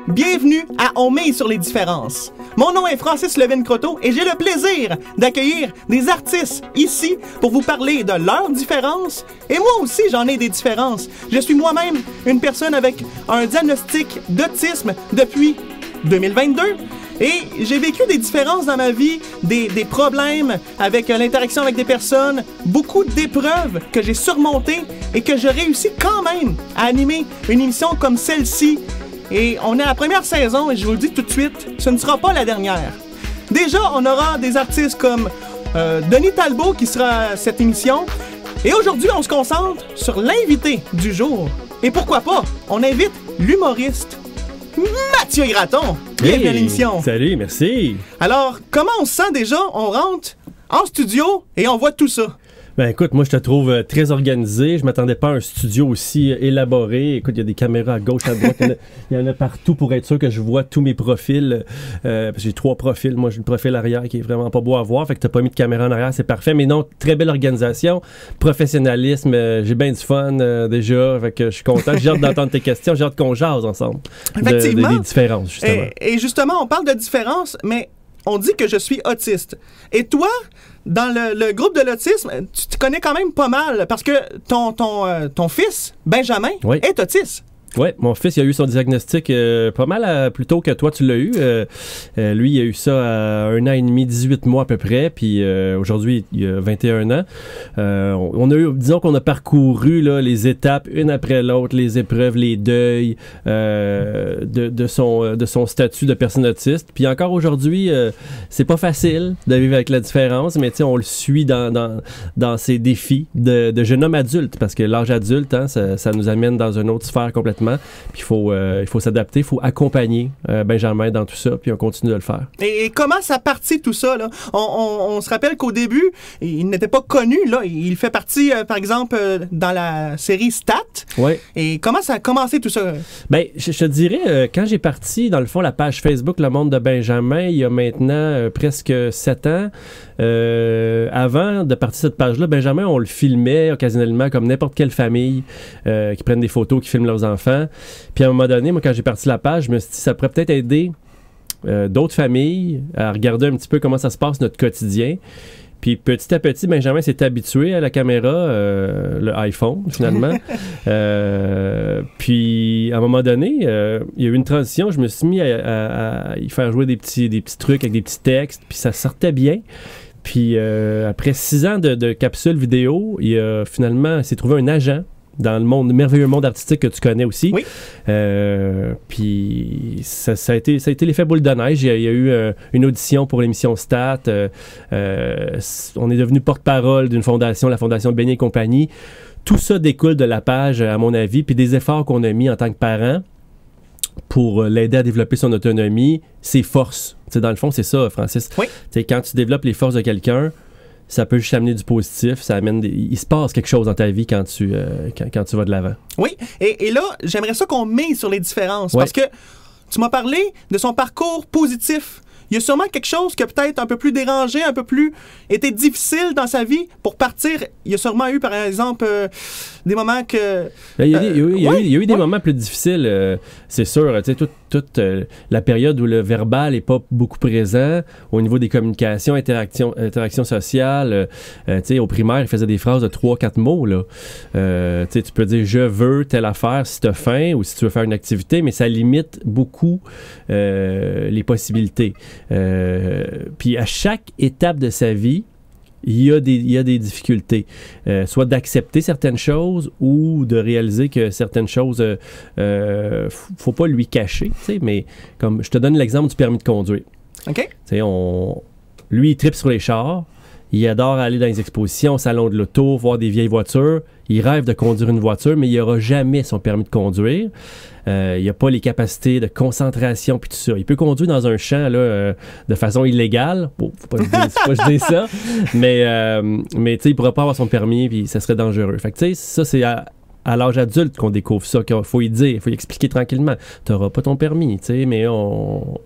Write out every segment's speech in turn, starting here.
Bienvenue à On mise sur les différences. Mon nom est Francis Levin-Croteau et j'ai le plaisir d'accueillir des artistes ici pour vous parler de leurs différences. Et moi aussi, j'en ai des différences. Je suis moi-même une personne avec un diagnostic d'autisme depuis 2022. Et j'ai vécu des différences dans ma vie, des problèmes avec l'interaction avec des personnes, beaucoup d'épreuves que j'ai surmontées et que je réussis quand même à animer une émission comme celle-ci. Et on est à la première saison et je vous le dis tout de suite, ce ne sera pas la dernière. Déjà, on aura des artistes comme Denis Talbot qui sera à cette émission. Et aujourd'hui, on se concentre sur l'invité du jour. Et pourquoi pas, on invite l'humoriste Mathieu Graton. Bienvenue à l'émission. Salut, merci. Alors, comment on se sent déjà? On rentre en studio et on voit tout ça. Ben écoute, moi je te trouve très organisé. Je m'attendais pas à un studio aussi élaboré. Écoute, il y a des caméras à gauche, à droite. Il y en a partout pour être sûr que je vois tous mes profils. Parce que j'ai 3 profils. Moi, j'ai le profil arrière qui est vraiment pas beau à voir. Fait que t'as pas mis de caméra en arrière, c'est parfait. Mais non, très belle organisation. Professionnalisme. J'ai bien du fun déjà. Fait que je suis content. J'ai hâte d'entendre tes questions. J'ai hâte qu'on jase ensemble. Effectivement. Des différences, justement. Et justement, on parle de différences, mais on dit que je suis autiste. Et toi, dans le groupe de l'autisme, tu te connais quand même pas mal parce que ton fils, Benjamin, est autiste. Oui, mon fils, il a eu son diagnostic pas mal plus tôt que toi, tu l'as eu. Lui, il a eu ça à 1 an et demi, 18 mois à peu près, puis aujourd'hui, il a 21 ans. On a eu, disons qu'on a parcouru là, les étapes, une après l'autre, les épreuves, les deuils de son statut de personne autiste. Puis encore aujourd'hui, c'est pas facile de vivre avec la différence, mais on le suit dans ses défis de jeune homme adulte, parce que l'âge adulte, hein, ça nous amène dans une autre sphère complètement. Puis il faut s'adapter, il faut accompagner Benjamin dans tout ça, puis on continue de le faire. Et comment ça partit tout ça, là? On se rappelle qu'au début, il n'était pas connu, là. Il fait partie, par exemple, dans la série Stat. Oui. Et comment ça a commencé tout ça? Ben, je te dirais, quand j'ai parti, dans le fond, la page Facebook Le Monde de Benjamin, il y a maintenant presque 7 ans, avant de partir cette page-là, Benjamin, on le filmait occasionnellement comme n'importe quelle famille qui prennent des photos, qui filment leurs enfants. Puis à un moment donné, moi, quand j'ai parti la page, je me suis dit, ça pourrait peut-être aider d'autres familles à regarder un petit peu comment ça se passe notre quotidien. Puis petit à petit, Benjamin s'est habitué à la caméra, le iPhone, finalement. Puis à un moment donné, il y a eu une transition. Je me suis mis à y faire jouer des petits trucs avec des petits textes. Puis ça sortait bien. Puis après 6 ans de capsule vidéo, il s'est trouvé un agent dans le merveilleux monde artistique que tu connais aussi. Oui. Puis ça a été l'effet boule de neige. Il y a eu une audition pour l'émission Stat. On est devenu porte-parole d'une fondation, la Fondation Beignet et compagnie. Tout ça découle de la page, à mon avis, puis des efforts qu'on a mis en tant que parents pour l'aider à développer son autonomie, ses forces. T'sais, dans le fond, c'est ça, Francis. Oui. Quand tu développes les forces de quelqu'un, ça peut juste amener du positif, il se passe quelque chose dans ta vie quand tu vas de l'avant. Oui, et là, j'aimerais ça qu'on mise sur les différences, parce que tu m'as parlé de son parcours positif. Il y a sûrement quelque chose qui a peut-être un peu plus dérangé, un peu plus été difficile dans sa vie pour partir. Il y a sûrement eu, par exemple, des moments que... Il y a eu des moments plus difficiles, c'est sûr. Toute la période où le verbal n'est pas beaucoup présent, au niveau des communications, interactions sociales. Au primaire, il faisait des phrases de 3-4 mots. Là. Tu peux dire « je veux telle affaire » si tu as faim ou si tu veux faire une activité, mais ça limite beaucoup les possibilités. Puis à chaque étape de sa vie, il y a des difficultés, soit d'accepter certaines choses ou de réaliser que certaines choses, faut pas lui cacher, mais comme je te donne l'exemple du permis de conduire. OK. Lui, il tripe sur les chars, il adore aller dans les expositions, au salon de l'auto, voir des vieilles voitures, il rêve de conduire une voiture, mais il n'aura jamais son permis de conduire. Il n'a pas les capacités de concentration puis tout ça. Il peut conduire dans un champ là, de façon illégale. Bon, faut pas que je dise ça. Mais tu sais, il pourra pas avoir son permis puis ça serait dangereux. Fait que tu sais, ça c'est à l'âge adulte qu'on découvre ça, qu'il faut y dire, il faut y expliquer tranquillement. Tu n'auras pas ton permis, tu sais, mais on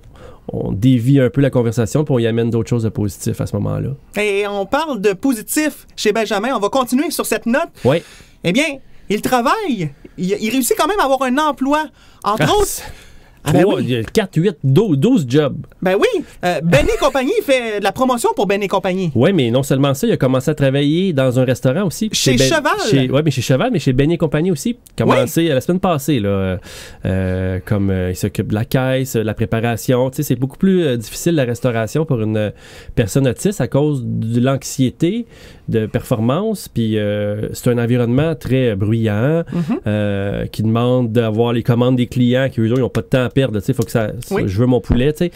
dévie un peu la conversation puis on y amène d'autres choses de positif à ce moment-là. Et on parle de positif chez Benjamin. On va continuer sur cette note. Oui. Eh bien, il travaille. Il réussit quand même à avoir un emploi. Entre autres, Ah ben oui. Il y a 4, 8, 12 jobs. Ben oui, Ben et compagnie fait de la promotion pour Ben et compagnie. Oui, mais non seulement ça, il a commencé à travailler dans un restaurant aussi. Chez Cheval. Oui, mais chez Cheval, mais chez Ben et compagnie aussi. Commencé la semaine passée, là. Comme il s'occupe de la caisse, la préparation. Tu sais, c'est beaucoup plus difficile la restauration pour une personne autiste à cause de l'anxiété de performance. Puis c'est un environnement très bruyant qui demande d'avoir les commandes des clients qui, eux, ils n'ont pas de temps à perdre. Tu sais, faut que je veux mon poulet, tu sais.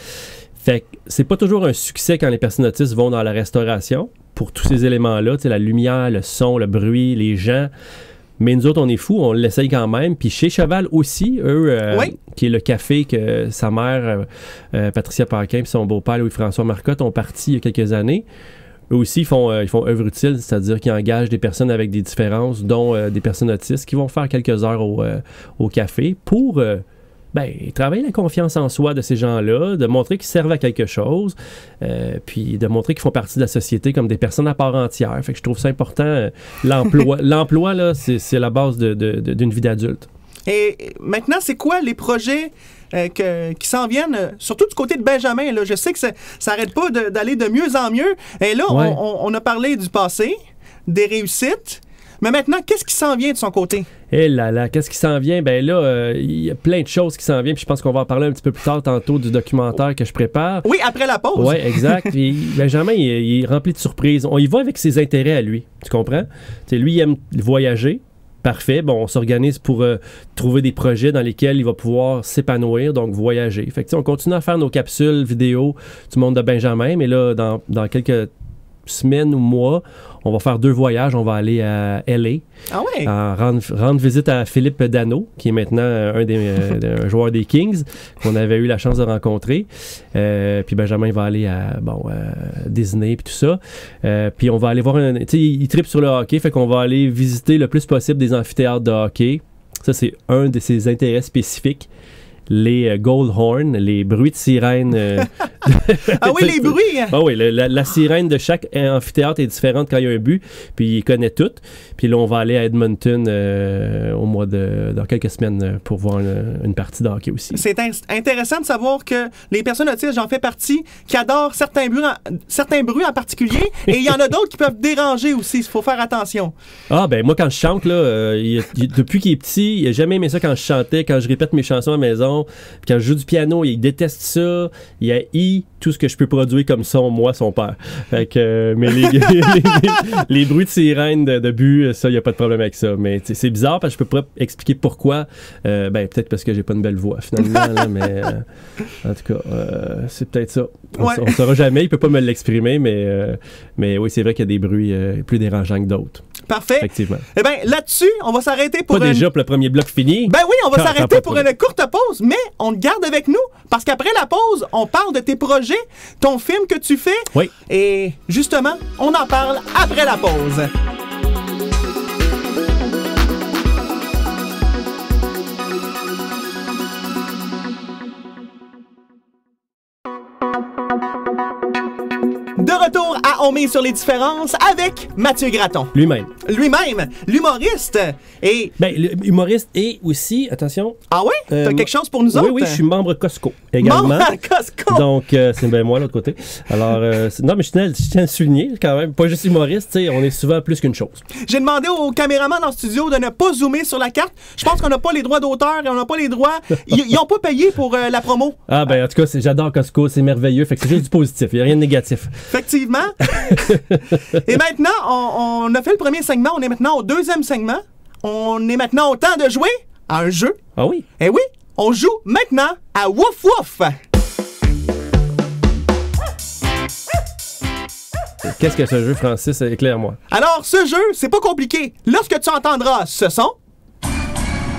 Fait que c'est pas toujours un succès quand les personnes autistes vont dans la restauration pour tous ces éléments-là, tu sais, la lumière, le son, le bruit, les gens. Mais nous autres, on est fous, on l'essaye quand même. Puis chez Cheval aussi, eux, qui est le café que sa mère, Patricia Paquin, puis son beau-père, Louis-François Marcotte, ont parti il y a quelques années. Eux aussi, ils font œuvre utile, c'est-à-dire qu'ils engagent des personnes avec des différences, dont des personnes autistes, qui vont faire quelques heures au café pour... travailler la confiance en soi de ces gens-là, de montrer qu'ils servent à quelque chose, puis de montrer qu'ils font partie de la société comme des personnes à part entière. Fait que je trouve ça important. L'emploi, l'emploi là, c'est la base d'une vie d'adulte. Et maintenant, c'est quoi les projets qui s'en viennent, surtout du côté de Benjamin? Là, je sais que ça n'arrête pas d'aller de mieux en mieux. Et là, on a parlé du passé, des réussites. Mais maintenant, qu'est-ce qui s'en vient de son côté? Eh là là, qu'est-ce qui s'en vient? Ben là, il y a plein de choses qui s'en viennent, puis je pense qu'on va en parler un petit peu plus tard tantôt du documentaire que je prépare. Oui, après la pause. Oui, exact. Puis Benjamin, il est rempli de surprises. On y va avec ses intérêts à lui, tu comprends? T'sais, lui, il aime voyager. Parfait. Bon, on s'organise pour trouver des projets dans lesquels il va pouvoir s'épanouir, donc voyager. Fait que on continue à faire nos capsules vidéo du monde de Benjamin, mais là, dans quelques semaines ou mois, on va faire 2 voyages. On va aller à LA. Ah ouais? Rendre visite à Philippe Dano, qui est maintenant un joueur des Kings, qu'on avait eu la chance de rencontrer. Puis Benjamin va aller à Disney puis tout ça. Puis on va aller voir tu sais, il tripe sur le hockey, fait qu'on va aller visiter le plus possible des amphithéâtres de hockey. Ça, c'est un de ses intérêts spécifiques. Les Goldhorn, les bruits de sirène. Ah oui, les bruits! Ah oui, la sirène de chaque amphithéâtre est différente quand il y a un but, puis il connaît tout. Puis là, on va aller à Edmonton dans quelques semaines pour voir une partie de hockey aussi. C'est intéressant de savoir que les personnes autistes, j'en fais partie, qui adorent certains bruits en particulier, et il y en a d'autres qui peuvent déranger aussi. Il faut faire attention. Ah ben moi, quand je chante, là, depuis qu'il est petit, il n'a jamais aimé ça quand je chantais, quand je répète mes chansons à la maison. Puis quand je joue du piano, il déteste ça. Il haït tout ce que je peux produire comme son, moi, son père. Fait que, mais les bruits de sirène de but, ça, il n'y a pas de problème avec ça. Mais c'est bizarre parce que je peux pas expliquer pourquoi. Peut-être parce que j'ai pas une belle voix, finalement. Là, mais en tout cas, c'est peut-être ça. On ne saura jamais. Il peut pas me l'exprimer, mais oui, c'est vrai qu'il y a des bruits plus dérangeants que d'autres. Parfait. Effectivement. Eh bien, là-dessus, on va s'arrêter pour déjà pour le premier bloc fini. Ben oui, on va s'arrêter pour une courte pause, mais on te garde avec nous parce qu'après la pause, on parle de tes projets, ton film que tu fais. Oui. Et justement, on en parle après la pause. De retour à On mise sur les différences avec Mathieu Gratton. Lui-même, l'humoriste. Et... l'humoriste et aussi, attention... Ah ouais? T'as quelque chose pour nous autres? Oui, je suis membre Costco également. Membre Costco! Donc, c'est bien moi, l'autre côté. Alors, non, mais je tiens à le souligner quand même. Pas juste humoriste, tu sais, on est souvent plus qu'une chose. J'ai demandé aux caméramans dans le studio de ne pas zoomer sur la carte. Je pense qu'on n'a pas les droits d'auteur et on n'a pas les droits... Ils n'ont pas payé pour la promo. Ah, en tout cas, j'adore Costco, c'est merveilleux. Fait que c'est juste du positif, il n'y a rien de négatif. Effectivement. Et maintenant, on a fait le premier segment, on est maintenant au deuxième segment. On est maintenant au temps de jouer à un jeu. Ah oui? Eh oui, on joue maintenant à Wouf Wouf. Qu'est-ce que ce jeu, Francis? Éclaire-moi. Alors, ce jeu, c'est pas compliqué. Lorsque tu entendras ce son,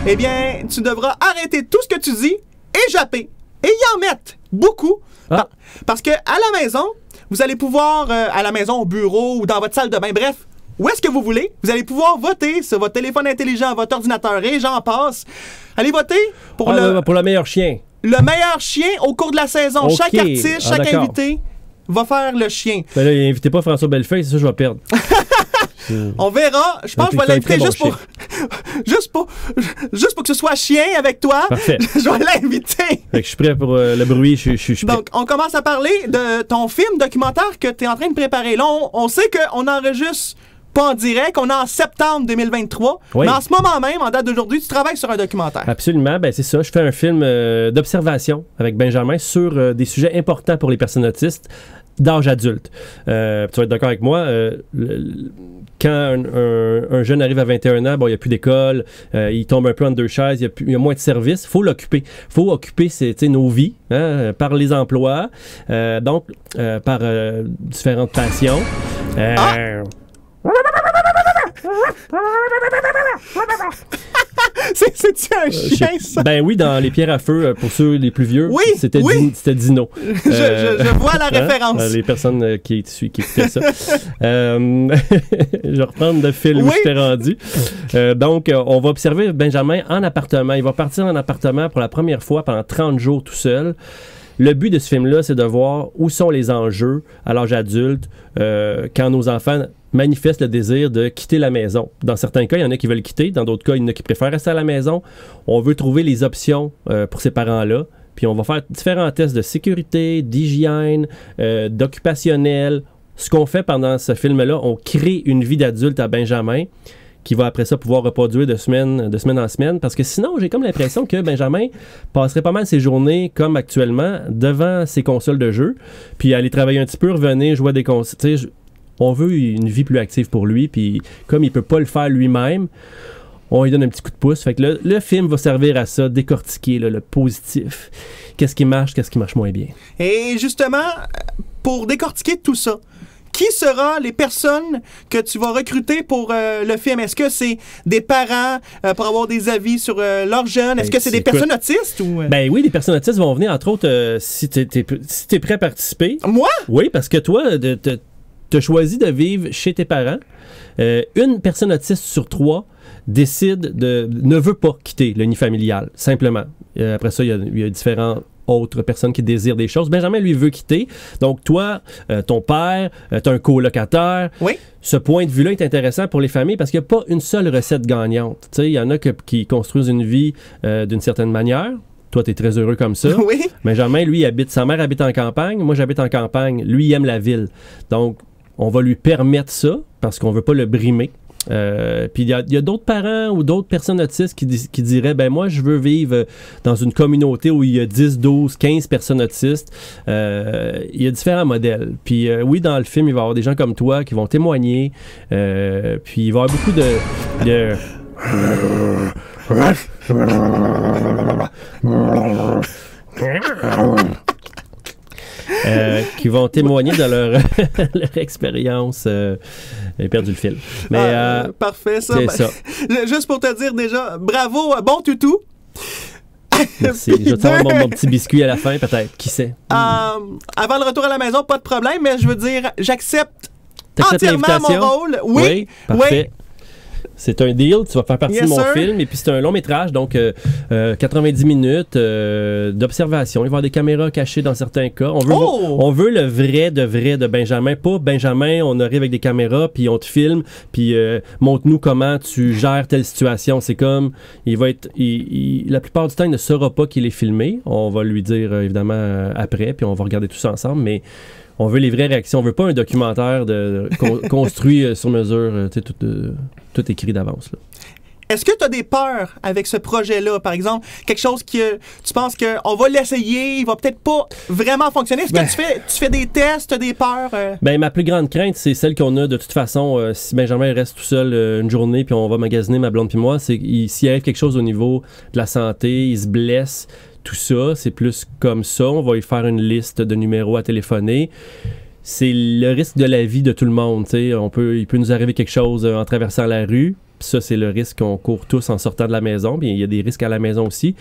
eh bien, tu devras arrêter tout ce que tu dis et japper. Et y en mettre beaucoup. Ah. Parce que à la maison, vous allez pouvoir, à la maison, au bureau ou dans votre salle de bain, bref, où est-ce que vous voulez, vous allez pouvoir voter sur votre téléphone intelligent, votre ordinateur et j'en passe. Allez voter pour le meilleur chien. Le meilleur chien au cours de la saison. Okay. Chaque artiste, chaque invité va faire le chien. Ben là, invitez pas François Bellefeuille, c'est ça je vais perdre. On verra. Je pense que je vais l'inviter juste pour... juste pour que ce soit chien avec toi, Parfait. je vais l'inviter. Fait que je suis prêt pour le bruit, je suis prêt. Donc, on commence à parler de ton film documentaire que tu es en train de préparer. Là, on sait qu'on enregistre pas en direct, on est en septembre 2023, Oui. mais en ce moment même, en date d'aujourd'hui, tu travailles sur un documentaire. Absolument, ben c'est ça. Je fais un film d'observation avec Benjamin sur des sujets importants pour les personnes autistes d'âge adulte. Tu vas être d'accord avec moi, quand un jeune arrive à 21 ans, bon, il n'y a plus d'école, il tombe un peu en deux chaises, il y a moins de services, il faut l'occuper. Il faut occuper nos vies par les emplois, donc par différentes passions. C'est-tu un chien, ça? Ben oui, dans Les Pierres à feu, pour ceux les plus vieux, Oui, c'était c'était Dino. Je vois la référence. Les personnes qui écoutaient ça. Je vais reprendre le fil où je t'ai rendu. Donc, on va observer Benjamin en appartement. Il va partir en appartement pour la première fois pendant 30 jours tout seul. Le but de ce film-là, c'est de voir où sont les enjeux à l'âge adulte quand nos enfants manifestent le désir de quitter la maison. Dans certains cas, il y en a qui veulent quitter. Dans d'autres cas, il y en a qui préfèrent rester à la maison. On veut trouver les options pour ces parents-là. Puis on va faire différents tests de sécurité, d'hygiène, d'occupationnel. Ce qu'on fait pendant ce film-là, on crée une vie d'adulte à Benjamin qui va après ça pouvoir reproduire de semaine en semaine. Parce que sinon, j'ai comme l'impression que Benjamin passerait pas mal ses journées, comme actuellement, devant ses consoles de jeux, puis aller travailler un petit peu, revenir, jouer à des consoles. On veut une vie plus active pour lui, puis comme il peut pas le faire lui-même, on lui donne un petit coup de pouce. Fait que le film va servir à ça, décortiquer le positif. Qu'est-ce qui marche moins bien. Et justement, pour décortiquer tout ça, qui sera les personnes que tu vas recruter pour le film? Est-ce que c'est des parents pour avoir des avis sur leurs jeunes? Est-ce que c'est des personnes autistes? Ou... Ben oui, les personnes autistes vont venir, entre autres, si t'es prêt à participer. Moi? Oui, parce que toi, t'as choisi de vivre chez tes parents. Une personne autiste sur 3 ne veut pas quitter le nid familial, simplement. Après ça, il y a différents autres personnes qui désirent des choses. Benjamin, lui, veut quitter. Donc, toi, ton père, t'as un colocataire. Oui. Ce point de vue-là est intéressant pour les familles parce qu'il n'y a pas une seule recette gagnante. Tu sais, il y en a qui construisent une vie d'une certaine manière. Toi, t'es très heureux comme ça. Oui. Benjamin, lui, sa mère habite en campagne. Moi, j'habite en campagne. Lui, il aime la ville. Donc, on va lui permettre ça parce qu'on veut pas le brimer. Puis il y a d'autres parents ou d'autres personnes autistes qui diraient ben moi je veux vivre dans une communauté où il y a 10, 12, 15 personnes autistes. Il y a différents modèles. Puis oui, dans le film, il va y avoir des gens comme toi qui vont témoigner. Puis il va y avoir beaucoup de qui vont témoigner de leur expérience. J'ai perdu le fil. Mais, parfait, ça. C'est ça. Juste pour te dire déjà, bravo, bon toutou. Merci. Je vais te faire mon petit biscuit à la fin, peut-être. Qui sait? Avant le retour à la maison, pas de problème, mais je veux dire, j'accepte entièrement l'invitation? mon rôle. Oui, parfait. Oui. C'est un deal, tu vas faire partie de mon film, et puis c'est un long métrage, donc 90 minutes d'observation. Il va y avoir des caméras cachées dans certains cas. On veut le vrai de Benjamin, pas Benjamin, on arrive avec des caméras, puis on te filme, puis montre-nous comment tu gères telle situation. C'est comme, la plupart du temps, il ne saura pas qu'il est filmé. On va lui dire, évidemment, après, puis on va regarder tout ça ensemble, mais on veut les vraies réactions. On veut pas un documentaire construit sur mesure, tout écrit d'avance. Là. Est-ce que tu as des peurs avec ce projet-là, par exemple? Quelque chose que tu penses qu'on va l'essayer, il va peut-être pas vraiment fonctionner. Est-ce que tu fais des tests, tu as des peurs? Ben, ma plus grande crainte, c'est celle qu'on a de toute façon. Si Benjamin reste tout seul une journée, puis on va magasiner, ma blonde puis moi, c'est s'il arrive quelque chose au niveau de la santé, il se blesse, tout ça, c'est plus comme ça. On va lui faire une liste de numéros à téléphoner. C'est le risque de la vie de tout le monde. Il peut nous arriver quelque chose en traversant la rue. Puis ça, c'est le risque qu'on court tous en sortant de la maison. Puis il y a des risques à la maison aussi.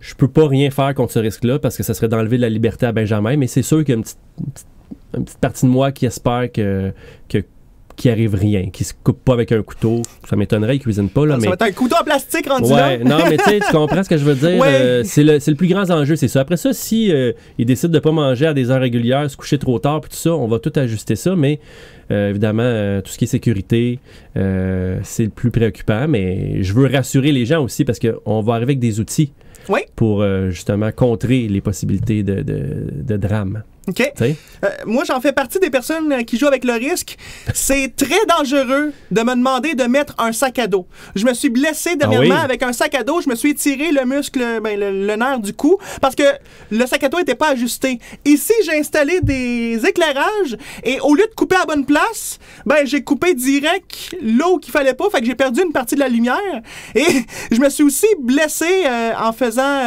Je peux pas rien faire contre ce risque-là parce que ça serait d'enlever de la liberté à Benjamin. Mais c'est sûr qu'il y a une petite partie de moi qui espère qui arrive rien, qui se coupe pas avec un couteau. Ça m'étonnerait, il cuisine pas. Là, ça mais... va être un couteau en plastique rendu ouais, là. non, mais tu comprends ce que je veux dire. Ouais. C'est le plus grand enjeu, c'est ça. Après ça, si il décide de pas manger à des heures régulières, se coucher trop tard, puis tout ça, on va tout ajuster ça, mais évidemment, tout ce qui est sécurité, c'est le plus préoccupant, mais je veux rassurer les gens aussi parce qu'on va arriver avec des outils pour justement contrer les possibilités de drame. OK. Moi, j'en fais partie des personnes qui jouent avec le risque. C'est très dangereux de me demander de mettre un sac à dos. Je me suis blessé dernièrement avec un sac à dos. Je me suis étiré le muscle, le nerf du cou, parce que le sac à dos n'était pas ajusté. Ici, j'ai installé des éclairages et au lieu de couper à la bonne place, j'ai coupé direct là où qu'il fallait pas. Fait que j'ai perdu une partie de la lumière. Et je me suis aussi blessé en faisant...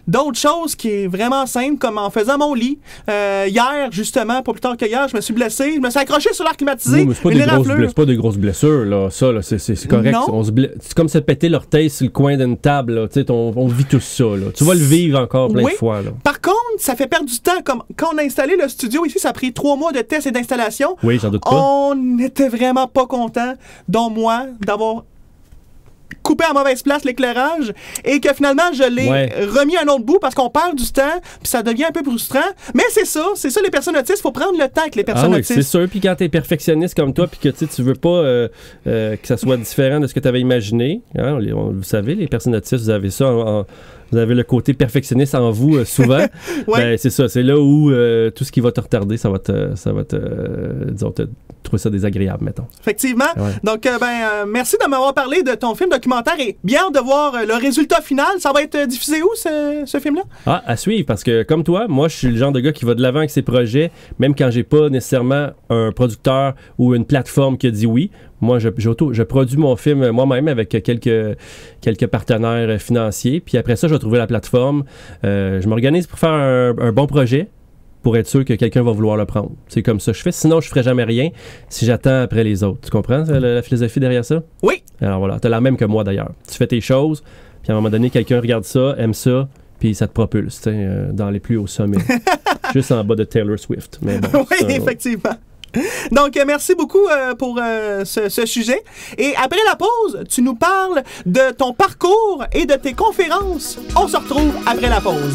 d'autres choses qui est vraiment simple, comme en faisant mon lit. Hier, justement, pas plus tard que hier, je me suis blessé. Je me suis accroché sur l'air climatisé. Oui, c'est pas des grosses blessures, là. Ça, là, c'est correct. C'est comme se péter l'orteil sur le coin d'une table, là. On vit tout ça, là. Tu vas le vivre encore plein de fois, là. Par contre, ça fait perdre du temps. Comme quand on a installé le studio ici, ça a pris 3 mois de tests et d'installation. Oui, j'en doute pas. On n'était vraiment pas contents, dont moi, d'avoir coupé à mauvaise place l'éclairage et que finalement je l'ai remis à un autre bout parce qu'on perd du temps puis ça devient un peu frustrant, mais c'est ça les personnes autistes, faut prendre le temps avec les personnes autistes. C'est sûr, puis quand t'es perfectionniste comme toi puis que tu veux pas que ça soit différent de ce que tu avais imaginé, hein, vous savez, les personnes autistes, vous avez ça vous avez le côté perfectionniste en vous souvent. C'est ça, c'est là où tout ce qui va te retarder, ça va te trouver ça désagréable, mettons. Effectivement. Ouais. Donc, merci de m'avoir parlé de ton film documentaire et bien hâte de voir le résultat final. Ça va être diffusé où, ce film-là? À suivre, parce que comme toi, moi, je suis le genre de gars qui va de l'avant avec ses projets, même quand j'ai pas nécessairement un producteur ou une plateforme qui a dit oui. Moi, je produis mon film moi-même avec quelques partenaires financiers. Puis après ça, je vais trouver la plateforme. Je m'organise pour faire un bon projet pour être sûr que quelqu'un va vouloir le prendre. C'est comme ça que je fais. Sinon, je ne ferai jamais rien si j'attends après les autres. Tu comprends la philosophie derrière ça? Oui. Alors voilà, tu as la même que moi d'ailleurs. Tu fais tes choses, puis à un moment donné, quelqu'un regarde ça, aime ça, puis ça te propulse dans les plus hauts sommets. Juste en bas de Taylor Swift. Mais bon, oui, effectivement. Donc, merci beaucoup pour ce sujet. Et après la pause, tu nous parles de ton parcours et de tes conférences. On se retrouve après la pause.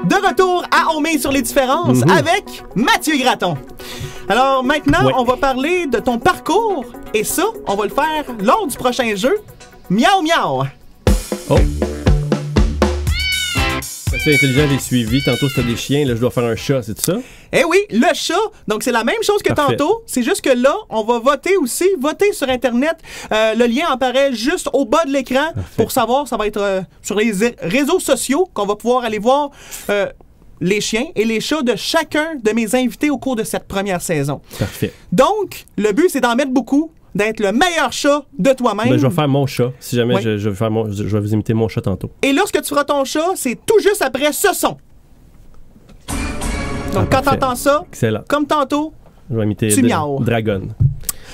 De retour à On met sur les différences avec Mathieu Gratton. Alors maintenant, on va parler de ton parcours et ça, on va le faire lors du prochain jeu. Miaou miaou. Oh. C'est intelligent des suivis. Tantôt, c'était des chiens. Là, je dois faire un chat, c'est ça? Eh oui, le chat. Donc, c'est la même chose que tantôt. C'est juste que là, on va voter aussi. Voter sur Internet. Le lien apparaît juste au bas de l'écran. Pour savoir, ça va être sur les réseaux sociaux qu'on va pouvoir aller voir les chiens et les chats de chacun de mes invités au cours de cette première saison. Parfait. Donc, le but, c'est d'en mettre beaucoup, d'être le meilleur chat de toi-même. Ben, je vais faire mon chat. Si jamais je vais vous imiter mon chat tantôt. Et lorsque tu feras ton chat, c'est tout juste après ce son. Donc, quand tu entends ça, excellent, comme tantôt, je vais imiter Dragon.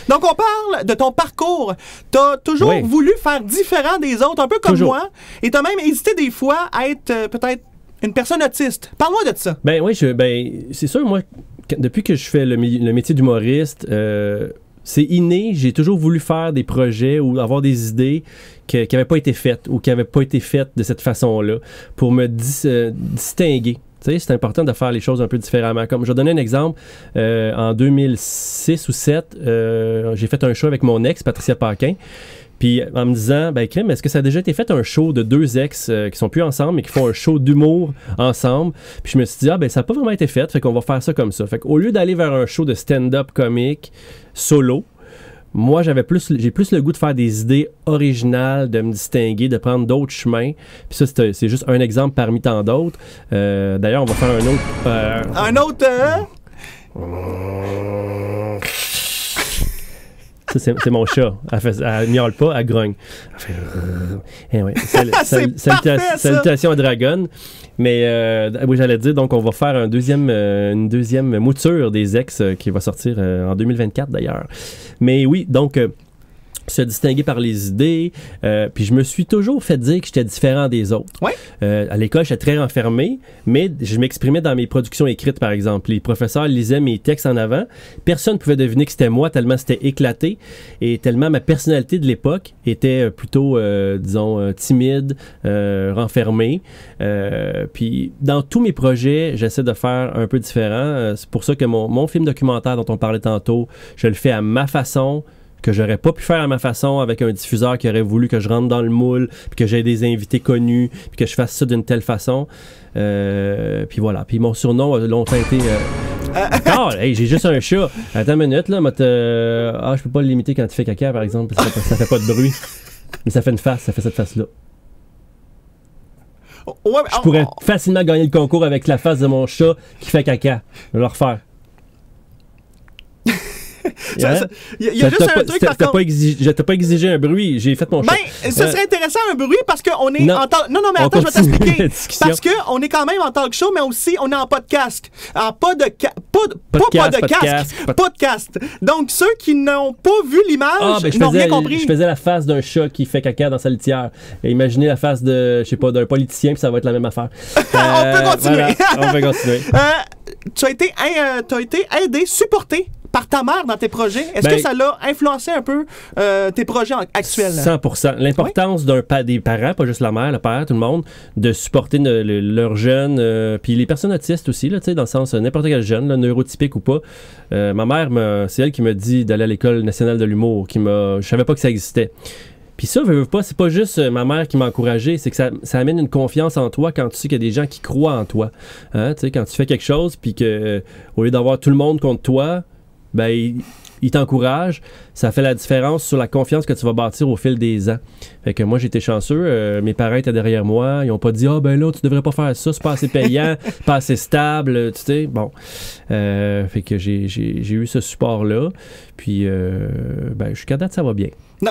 Donc, on parle de ton parcours. Tu as toujours voulu faire différent des autres, un peu comme moi. Et tu as même hésité des fois à être peut-être une personne autiste. Parle-moi de ça. Ben oui, c'est sûr, moi, depuis que je fais le métier d'humoriste, c'est inné. J'ai toujours voulu faire des projets ou avoir des idées qui n'avaient pas été faites ou qui n'avaient pas été faites de cette façon-là pour me distinguer. Tu sais, c'est important de faire les choses un peu différemment. Comme je vais donner un exemple, en 2006 ou 2007, j'ai fait un show avec mon ex, Patricia Paquin. Puis en me disant, ben crème, est-ce que ça a déjà été fait un show de 2 ex qui sont plus ensemble mais qui font un show d'humour ensemble? Puis je me suis dit, ben ça n'a pas vraiment été fait, fait qu'on va faire ça comme ça. Fait qu'au lieu d'aller vers un show de stand-up comique solo, moi j'ai plus le goût de faire des idées originales, de me distinguer, de prendre d'autres chemins. Puis ça, c'est juste un exemple parmi tant d'autres. D'ailleurs, on va faire un autre... Ça, c'est mon chat. Elle miaule pas, elle grogne. Elle fait... Salutations à Dragon. Mais oui, j'allais dire, donc on va faire une deuxième mouture des ex qui va sortir en 2024 d'ailleurs. Mais oui, donc... se distinguer par les idées. Puis je me suis toujours fait dire que j'étais différent des autres. Ouais. À l'école, j'étais très renfermé, mais je m'exprimais dans mes productions écrites, par exemple. Les professeurs lisaient mes textes en avant. Personne ne pouvait deviner que c'était moi, tellement c'était éclaté et tellement ma personnalité de l'époque était plutôt, disons, timide, renfermée. Puis dans tous mes projets, j'essaie de faire un peu différent. C'est pour ça que mon film documentaire dont on parlait tantôt, je le fais à ma façon, que j'aurais pas pu faire à ma façon avec un diffuseur qui aurait voulu que je rentre dans le moule, puis que j'ai des invités connus, puis que je fasse ça d'une telle façon. Puis voilà. Puis mon surnom a longtemps été... hey, j'ai juste un chat. Attends une minute, là. Je peux pas le limiter quand tu fais caca, par exemple, parce que ça fait pas de bruit. Mais ça fait une face, ça fait cette face-là. Ouais, je pourrais facilement gagner le concours avec la face de mon chat qui fait caca. Je vais le refaire. Il y a juste un truc par contre. Je t'ai pas exigé un bruit, j'ai fait mon chat. Ce serait intéressant un bruit parce qu'on est en talk... Non, mais attends, je vais t'expliquer. Parce qu'on est quand même en talk show, mais aussi on est en podcast. Podcast. Donc ceux qui n'ont pas vu l'image n'ont rien compris. Je faisais la face d'un chat qui fait caca dans sa litière. Et imaginez la face de, je sais pas, d'un politicien, puis ça va être la même affaire. On peut continuer. Voilà, on peut continuer. Tu as été aidé, supporté par ta mère dans tes projets. Est-ce que ça l'a influencé un peu tes projets actuels? 100%. L'importance des parents, pas juste la mère, le père, tout le monde, de supporter leurs jeunes, puis les personnes autistes aussi, là, dans le sens n'importe quel jeune, là, neurotypique ou pas. Ma mère, c'est elle qui m'a dit d'aller à l'École nationale de l'humour. Je savais pas que ça existait. Puis ça, c'est pas juste ma mère qui m'a encouragé, c'est que ça amène une confiance en toi quand tu sais qu'il y a des gens qui croient en toi. Hein? Tu sais, quand tu fais quelque chose, puis que au lieu d'avoir tout le monde contre toi, il t'encourage, ça fait la différence sur la confiance que tu vas bâtir au fil des ans. Fait que moi, j'étais chanceux, mes parents étaient derrière moi, ils ont pas dit « là, tu devrais pas faire ça, c'est pas assez payant, pas assez stable, tu sais. » Bon, fait que j'ai eu ce support-là, puis jusqu'à date, ça va bien.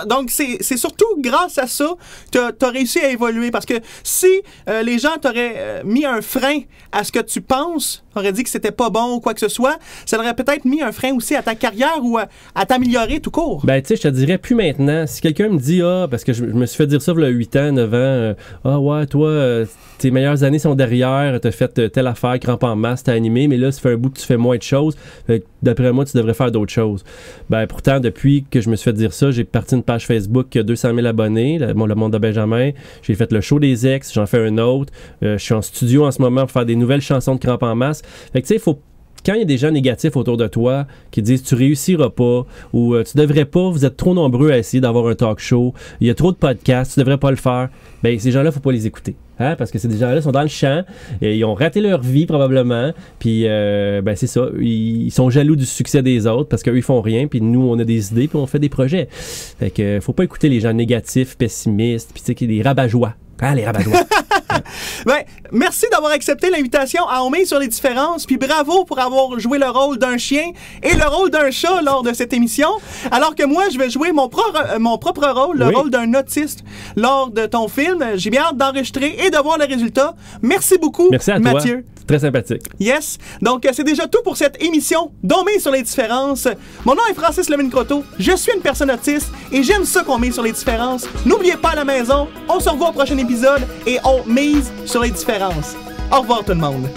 Donc, c'est surtout grâce à ça que tu as réussi à évoluer. Parce que si les gens t'auraient mis un frein à ce que tu penses, auraient dit que c'était pas bon ou quoi que ce soit, ça aurait peut-être mis un frein aussi à ta carrière ou à t'améliorer tout court. Tu sais, je te dirais plus maintenant. Si quelqu'un me dit, parce que je me suis fait dire ça il y a 8 ans, 9 ans, toi, tes meilleures années sont derrière, t'as fait telle affaire, crampe en masse, t'as animé, mais là, ça fait un bout que tu fais moins de choses. D'après moi, tu devrais faire d'autres choses. Pourtant, depuis que je me suis fait dire ça, j'ai parti une page Facebook qui a 200 000 abonnés, le Monde de Benjamin. J'ai fait le show des ex, j'en fais un autre. Je suis en studio en ce moment pour faire des nouvelles chansons de crampe en masse. Fait que tu sais, quand il y a des gens négatifs autour de toi qui disent tu réussiras pas ou tu devrais pas, vous êtes trop nombreux à essayer d'avoir un talk show, il y a trop de podcasts, tu devrais pas le faire, ces gens-là, faut pas les écouter. Hein? Parce que ces gens-là sont dans le champ, et ils ont raté leur vie probablement, puis c'est ça, ils sont jaloux du succès des autres parce qu'eux ils font rien, puis nous on a des idées, puis on fait des projets. Fait que faut pas écouter les gens négatifs, pessimistes, puis tu sais, les rabat-joie. Les rabat-joie. Merci d'avoir accepté l'invitation à On met sur les différences, puis bravo pour avoir joué le rôle d'un chien et le rôle d'un chat lors de cette émission, alors que moi, je vais jouer mon propre rôle, le rôle d'un autiste lors de ton film. J'ai bien hâte d'enregistrer et de voir le résultat. Merci beaucoup, Merci à Mathieu. Toi. Très sympathique. Yes. Donc, c'est déjà tout pour cette émission d'On met sur les différences. Mon nom est Francis Levin-Croteau. Je suis une personne autiste et j'aime ça qu'on met sur les différences. N'oubliez pas à la maison, on se revoit au prochain épisode et on mise sur les différences. Au revoir tout le monde.